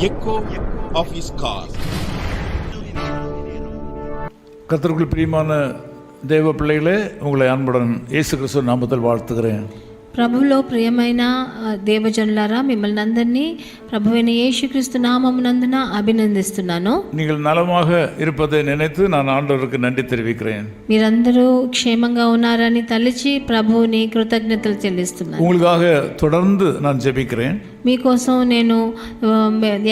echo of his call. கர்த்தருக்குள் பிரியமான தேவ பிள்ளைகளே, உங்களை அன்புடன் இயேசு கிறிஸ்து நாமத்தில் வாழ்த்துகிறேன். ప్రభువులో ప్రియమైన దేవజనులారా, మిమ్మల్ని అందరినీ ప్రభువైన యేసుక్రీస్తు నామమునందున అభినందిస్తున్నాను. நீங்கள் நலமாக இருப்பதை நினைத்து நான் ஆண்டவருக்கு நன்றி தெரிவிக்கிறேன். మీరందరూ క్షేమంగా ఉన్నారని తలిచి ప్రభువుని కృతజ్ఞతలు చెల్లిస్తున్నాను. உங்களுக்காக தொடர்ந்து நான் ஜெபிக்கிறேன். మీకోసం నేను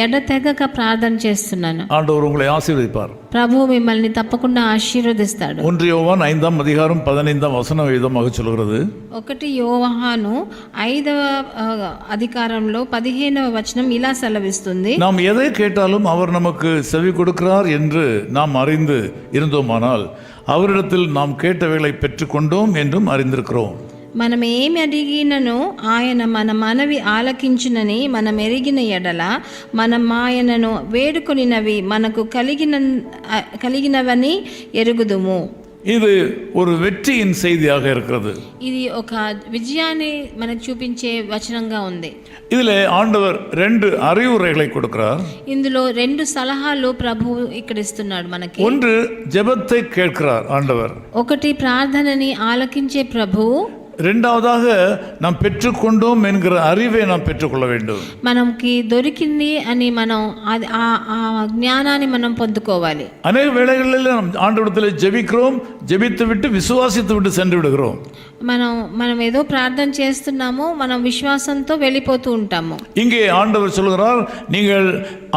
ఎడతెగక ప్రార్థన చేస్తున్నాను. ஆண்டவர் உங்களை ஆசீர்வதிப்பார். ప్రభువు మిమ్మల్ని తప్పకుండా ఆశీర్వదిస్తాడు. 1 யோவான் 5ஆம் அதிகாரம் 15ஆம் வசனம் விதமாக சொல்கிறது. 1 యోహాను 5వ అధికారంలో 15వ వచనం ఇలా సెలవిస్తుంది. நாம் எதை கேட்டாலும் அவர் நமக்கு செவி கொடுக்கிறார் என்று நாம் அறிந்து இருந்தோமானால் அவரிடத்தில் நாம் கேட்டவைகளை பெற்றுக்கொண்டோம் என்றும் அறிந்திருக்கிறோம். మనం ఏమి అడిగినను ఆయన మన మనవి ఆలకించునని మనం ఎరిగిన ఎడల మనం ఆయనను వేడుకొనినవి మనకు కలిగినవని ఎరుగుదుము. இது ஒரு வெற்றியின் செய்தியாக இருக்கிறது. ఇది ఒక విజయాన్ని మనకు చూపించే వచనంగా ఉంది. இதிலே ஆண்டவர் 2 அறிவுரைகளை கொடுக்கிறார். ఇందులో 2 సలహాలు ప్రభువు ఇక్కడ ఇస్తున్నాడు మనకి. ஒன்று, ஜெபத்தை கேட்கிறார் ஆண்டவர். ఒకటి, ప్రార్థనని ఆలకించే ప్రభువు. இரண்டாவதாக நாம் பெற்றுக்கொண்டோம் என்கிற அறிவை நாம் பெற்றுக்கொள்ள வேண்டும். మనకి దొరికింది అని మనం ఆ జ్ఞానాన్ని మనం పొందుకోవాలి. அநேக வேளைகளில் நாம் ஆண்டவரிடத்தில் ஜெபிக்கிறோம், ஜெபித்து விட்டு விசுவாசித்து விட்டு சென்று விடுகிறோம். మనం ఏదో ప్రార్థన చేస్తున్నాము, మనం విశ్వాసంతో వెళ్ళిపోతూ ఉంటాము. இங்கே ஆண்டவர் சொல்கிறார், நீங்கள்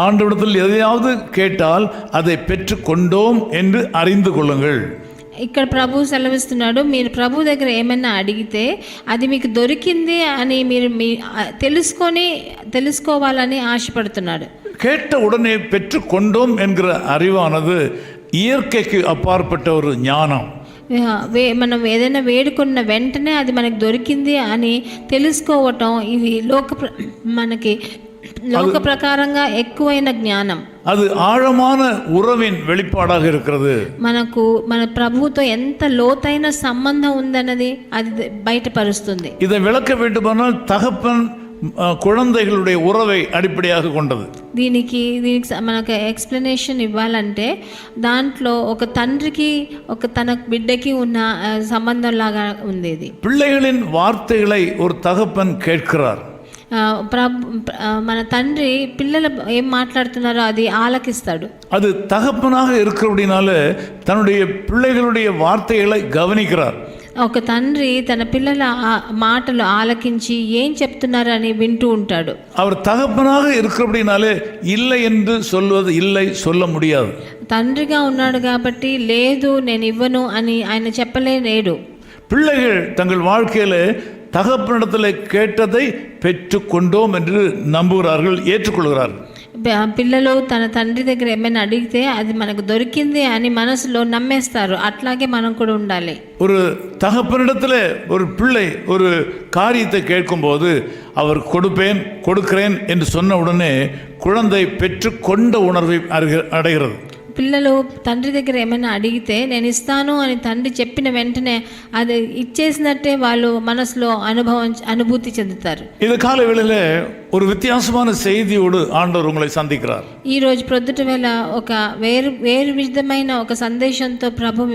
ஆண்டவரிடத்தில் எதையாவது கேட்டால் அதை பெற்றுக்கொண்டோம் என்று அறிந்து கொள்ளுங்கள். ఇక్కడ ప్రభు సెలవిస్తున్నాడు, మీరు ప్రభు దగ్గర ఏమైనా అడిగితే అది మీకు దొరికింది అని మీరు తెలుసుకోవాలని ఆశపడుతున్నాడు. கேட்ட உடனே பெற்றுக்கொண்டோம் என்கிற அறிவானது இயற்கைக்கு அப்பாற்பட்ட ஒரு ஞானம். మనం ఏదైనా వేడుకున్న వెంటనే అది మనకు దొరికింది అని తెలుసుకోవటం, ఇది మనకి లోక ప్రకారంగా ఎక్కువైన జ్ఞానం. அது ஆழமான உறவின் வெளிப்பாடாக இருக்கிறது. మన ప్రభువుతో ఎంత లోతైన సంబంధం ఉందన్నది అది బయటపరుస్తుంది. இதை விளக்க வேண்டுமானால் தகப்பன் குழந்தைகளுடைய உறவை அடிப்படையாக கொண்டது. దీనికి మనకు ఎక్స్ప్లెనేషన్ ఇవ్వాలంటే దాంట్లో ఒక తండ్రికి తన బిడ్డకి ఉన్న సంబంధం లాగా ఉంది. ఇది பிள்ளைகளின் வார்த்தைகளை ஒரு தகப்பன் கேட்கிறார். మన తండ్రి పిల్లలు ఏం మాట్లాడుతున్నారో అది ఆలకిస్తాడు. அது தகப்பனாக இருக்கிறபடினால தன்னுடைய பிள்ளைகளுடைய வார்த்தைகளை கவனிக்கிறார். ఒక తండ్రి తన పిల్లల మాటలు ఆలకించి ఏం చెప్తున్నారు అని వింటూ ఉంటాడు. அவர் தகப்பனாக இருக்கிறபடினாலே இல்லை என்று சொல்வது இல்லை சொல்ல முடியாது. తండ్రిగా ఉన్నాడు కాబట్టి లేదు నేను ఇవ్వను అని ఆయన చెప్పలేడు. பிள்ளைகள் தங்கள் வாழ்க்கையில தகப்பனிடத்தில் கேட்டதை பெற்றுக்கொண்டோம் என்று நம்புகிறார்கள், ஏற்றுக்கொள்கிறார்கள். పిల్లలు తన తండ్రి దగ్గర ఏమైనా అడిగితే అది మనకు దొరికింది అని మనసులో నమ్మేస్తారు. అట్లాగే మనం కూడా ఉండాలి. ஒரு தகப்பனிடத்தில் ஒரு பிள்ளை ஒரு காரியத்தை கேட்கும்போது அவர் கொடுக்கிறேன் என்று சொன்ன உடனே குழந்தை பெற்றுக்கொண்ட உணர்வை அடைகிறது. పిల్లలు తండ్రి దగ్గర ఏమైనా అడిగితే నేను ఇస్తాను అని తండ్రి చెప్పిన వెంటనే అది ఇచ్చేసినట్టే వాళ్ళు మనసులో అనుభూతి చెందుతారు. இது காலை வேளையில ஒரு வித்தியாசமான செய்தியோடு ஆண்டவர் உங்களை சந்திக்கிறார். ఈ రోజు ప్రొద్దుట వేళ ఒక వేరు విధమైన ఒక సందేశంతో ప్రభు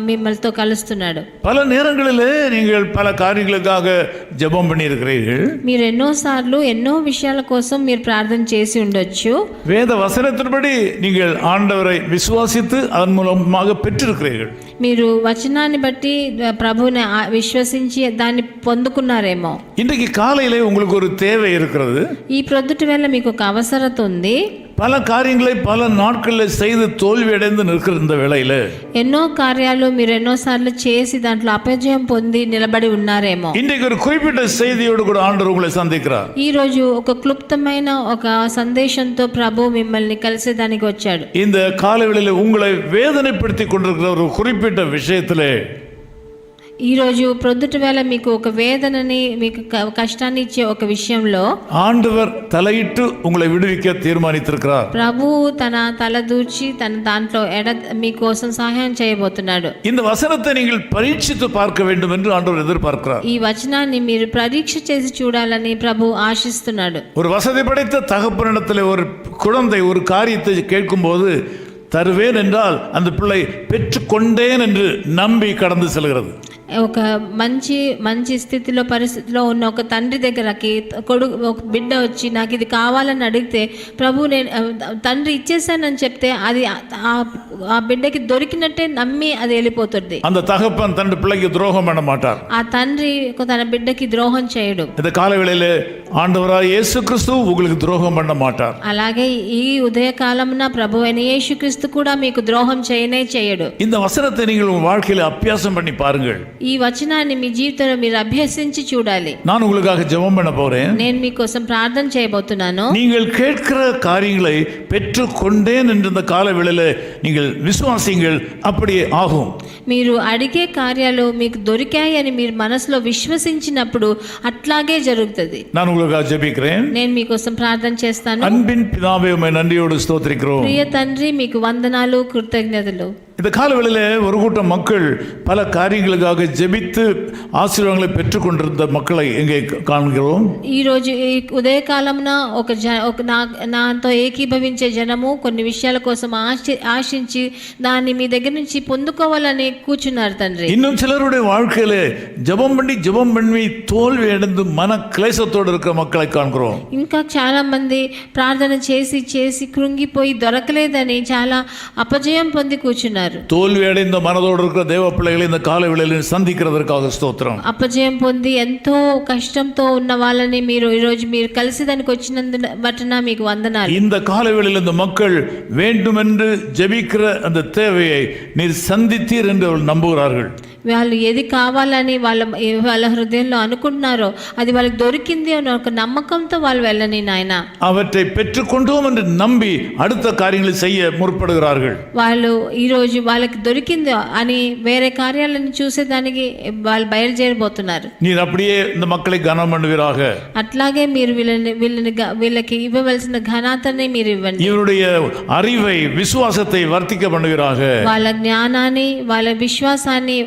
మిమ్మల్తో కలుస్తున్నాడు. பல நேரங்களிலே நீங்கள் பல காரியங்களுக்காக ஜெபம் பண்ணி இருக்கிறீர்கள். మీరు ఎన్నోసార్లు ఎన్నో విషయాల కోసం మీరు ప్రార్థన చేసి ఉండొచ్చు. வேத வசனத்தின்படி நீங்கள் ஆண்டவரை விசுவாசித்து அதன் மூலமாக பெற்றிருக்கிறீர்கள். మీరు వచనాన్ని బట్టి ప్రభువుని విశ్వసించి దాన్ని పొందుకున్నారేమో. இன்றைக்கு காலையிலே உங்களுக்கு ஒரு தேவை இருக்கிறது. ఈ ప్రొద్దుటి వేళ మీకు ఒక అవసరత ఉంది. பல காரியங்களை பல நாட்களில் செய்து தோல்வி அடைந்து நிற்கிற இந்த வேளையில ఎన్నో కార్యాలు మీరు ఎన్నోసార్లు చేసి దాంట్లో అపజయం పొంది నిలబడి ఉన్నారేమో. இன்றைக்கு ஒரு குறிப்பிட்ட செய்தியோடு கூட ஆண்டவர் உங்களை சந்திக்கிறார். ఈ రోజు ఒక క్లుప్తమైన ఒక సందేశంతో ప్రభు మిమ్మల్ని కలిసేదానికి వచ్చాడు. இந்த காலை வேளையில உங்களை வேதனைப்படுத்தி கொண்டிருக்கிற ஒரு குறிப்பிட்ட விஷயத்திலே ఈరోజు ప్రొద్దుట వేళ మీకు ఒక వేదనని మీకు కష్టాన్ని ఇచ్చే ఒక విషయంలో ஆண்டவர் தலையிட்டு உங்களை விடுவிக்க தீர்மானித்திருக்கிறார். ప్రభు తన తల దూర్చి తన దాంట్లో మీకోసం సహాయం చేయబోతున్నాడు. இந்த வசனத்தை நீங்கள் பரீட்சித்து பார்க்க வேண்டும் என்று ஆண்டவர் எதிர்பார்க்கிறார். ఈ వచనాన్ని మీరు పరీక్ష చేసి చూడాలని ప్రభు ఆశిస్తున్నాడు. ஒரு வசதி படைத்த தகப்பனிடத்தில் ஒரு குழந்தை ஒரு காரியத்தை கேட்கும்போது தருவேன் என்றால் அந்த பிள்ளை பெற்றுக்கொண்டேன் என்று நம்பி கடந்து செல்கிறது. ఒక మంచి స్థితిలో పరిస్థితిలో ఉన్న ఒక తండ్రి దగ్గరకి ఒక బిడ్డ వచ్చి నాకు ఇది కావాలని అడిగితే ప్రభు నేను తండ్రి ఇచ్చేసానని చెప్తే అది ఆ బిడ్డకి దొరికినట్టే నమ్మి అది వెళ్ళిపోతుంది. அந்த தகப்பன் தன் பிள்ளைக்கு துரோகம் பண்ண மாட்டார். ఆ తండ్రి తన బిడ్డకి ద్రోహం చేయడు. இந்த காலவேளையிலே ஆண்டவராய் இயேசு கிறிஸ்து உங்களுக்கு துரோகம் பண்ண மாட்டார். అలాగే ఈ ఉదయకాలమున ప్రభు అయిన యేసుక్రీస్తు కూడా మీకు ద్రోహం చేయడు. இந்த வசனத்தை நீங்கள் உங்கள் வாழ்க்கையில் அபியாசம் பண்ணி பாருங்கள். ఈ వచనాన్ని మీ జీవితంలో మీరు అభ్యసించి చూడాలి. நான் உங்களுக்காக ஜெபம் பண்ண போறேன். నేను మీకోసం ప్రార్థన చేయబోతున్నాను. நீங்கள் கேட்கிற காரியங்களை பெற்றுக்கொண்டேன் என்ற இந்த காலவேளையிலே நீங்கள் விசுவாசிங்கள், அப்படியே ஆகும். మీరు అడిగే కార్యాలు మీకు దొరికాయి అని మీరు మనసులో విశ్వసించినప్పుడు అట్లాగే జరుగుతుంది. நான் உங்களுக்காக ஜெபிக்கிறேன். నేను మీకోసం ప్రార్థన చేస్తాను. அன்பின் பிதாவே உம்மை நன்றியோடு ஸ்தோத்திரிக்கிறோம். ప్రియ తండ్రి మీకు వందనాలు కృతజ్ఞతలు. இந்த காலவேளையிலே ஒரு கூட்டம் மக்கள் பல காரியங்களுக்காக ஜெபித்து ஆசீர்வாதங்களை பெற்றுக்கொண்டிருந்த மக்களை எங்கே காண்கிறோம். ఈరోజు ఈ ఉదయకాలమున నాతో ఏకీభవించే జనము కొన్ని విషయాల కోసం ఆశించి దాన్ని మీ దగ్గర నుంచి పొందుకోవాలని కూర్చున్నారు తండ్రి. இன்னும் சிலருடைய வாழ்க்கையிலே ஜெபம் பண்ணி தோல்வி அடைந்து மன கிளேசத்தோடு இருக்கிற மக்களை காண்கிறோம். ఇంకా చాలా మంది ప్రార్థన చేసి కృంగిపోయి దొరకలేదని చాలా అపజయం పొంది కూర్చున్నారు. தோல்வி அடைந்த மனதோடு இருக்கிற தேவ பிள்ளைகளை இந்த காலவேளையில் சந்திக்கிறதற்காக ஸ்தோத்திரம். అపజయం పొంది ఎంతో కష్టంతో ఉన్న వాళ్ళని ఈరోజు మీరు కలిసి దానికి వచ్చినందున బట్టిన మీకు వందనాలు. இந்த காலவேளையில் இந்த மக்கள் வேண்டுமென்று ஜெபிக்கிற அந்த தேவையை நீர் சந்தித்தீர் என்று அவர்கள் நம்புகிறார்கள். వాళ్ళు ఏది కావాలని వాళ్ళ హృదయంలో అనుకుంటున్నారో అది వాళ్ళకి దొరికింది అని ఒక నమ్మకంతో వాళ్ళు వెళ్ళని నాయన அவற்றை பெற்றுக்கொண்டோம் என்று நம்பி அடுத்த காரியங்களை செய்ய முற்படுகிறார்கள். వాళ్ళు ఈరోజు వాళ్ళకి దొరికింది అని వేరే కార్యాలను చూసేదానికి వాళ్ళు బయలుదేరబోతున్నారు. நீர் அப்படியே இந்த மக்களை கனம் பண்ணுவீராக. అట్లాగే మీరు వీళ్ళకి ఇవ్వవలసిన ఘనతని మీరు ఇవ్వండి. இவருடைய அறிவை விசுவாசத்தை வர்த்திக்க பண்ணுவீராக. వాళ్ళ జ్ఞానాన్ని వాళ్ళ విశ్వాసాన్ని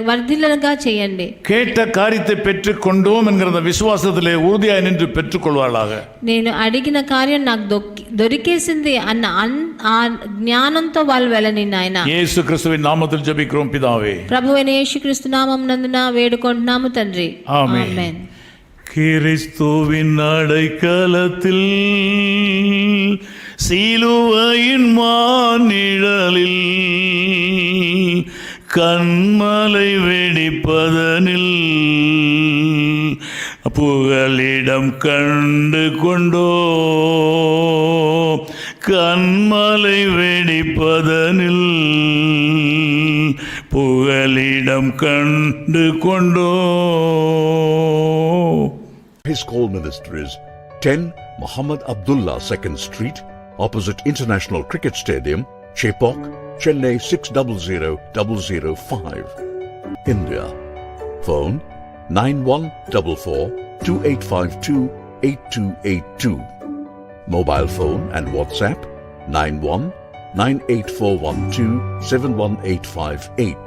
వర్ధిల్లగా చేయండి. கேட்ட காரியத்தை பெற்றுக்கொண்டோம் என்கிற விசுவாசத்திலே உறுதியாய் நின்று பெற்றுக்கொள்வார்களாக. నేను అడిగిన కార్యం నాకు దొరికేసింది అన్న ఆ జ్ఞానంతో వాళ్ళు వెళ్ళని నాయన యేసు క్రీస్తువిன் நாமத்தில் ஜெபிக்கிறோம் பிதாவே. ప్రభువైన యేసుక్రీస్తు నామమునందున వేడుకుంటున్నాము తండ్రి. ஆமென். கிறிஸ்துவின் அடைக்கலத்தில் சிலுவையின் மாநிழலில் கண்மலை வெடிப்பதனில் புகலிடம் கண்டு கொண்டோ கண்மலை வெடிப்பதனில் புகலிடம் கண்டு கொண்டோ. His Call Ministries, 10 Muhammad Abdullah 2nd Street, opposite International Cricket Stadium, Chepauk, Chennai 600005, India. Phone 9144-2852-8282. Mobile phone and WhatsApp 91-98412-71858.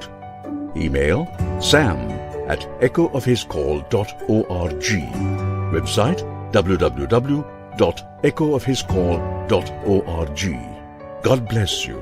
Email sam@echoofhiscall.org. Website www.echoofhiscall.org. God bless you.